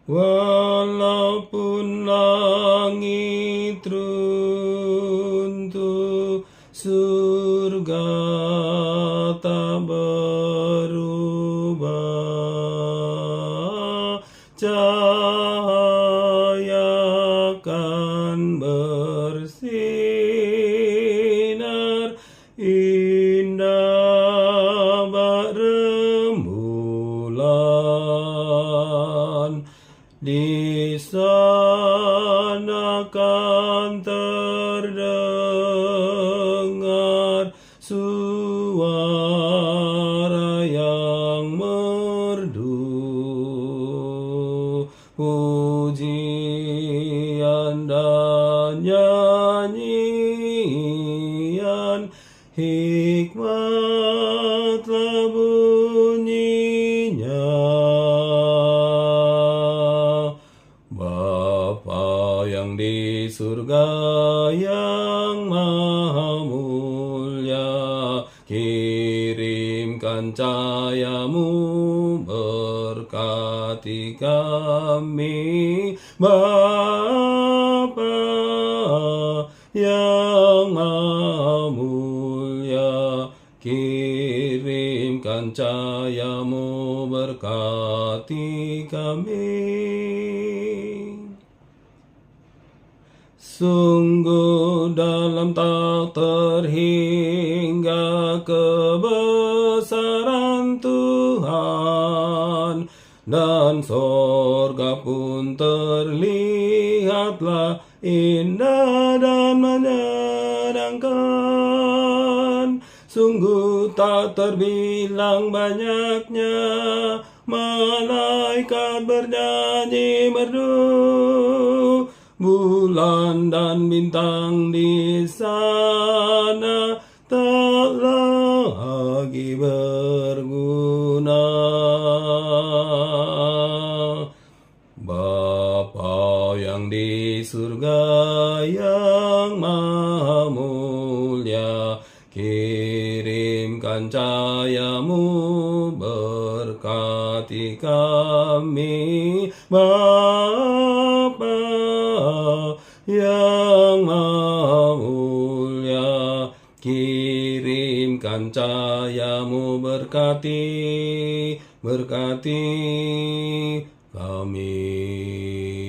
Walaupun langit runtuh, surga tak berubah. Cahaya akan bersinar, indah bak rembulan. Di sana kan terdengar suara yang merdu, pujian dan nyanyian, hikmatlah bunyinya. Bapa yang di surga yang maha mulia, kirimkan cahayamu berkati kami. Bapa yang maha mulia, kirimkan cahayamu berkati kami. Sungguh dalam tak terhingga kebesaran Tuhan, dan sorga pun terlihatlah indah dan menyenangkan. Sungguh tak terbilang banyaknya malaikat bernyanyi merdu. Bulan dan bintang di sana tak lagi berguna. Bapa yang di surga yang maha mulia, kirimkan cahayamu berkati kami. Bapa yang maha mulia, kirimkan cahayamu berkati kami.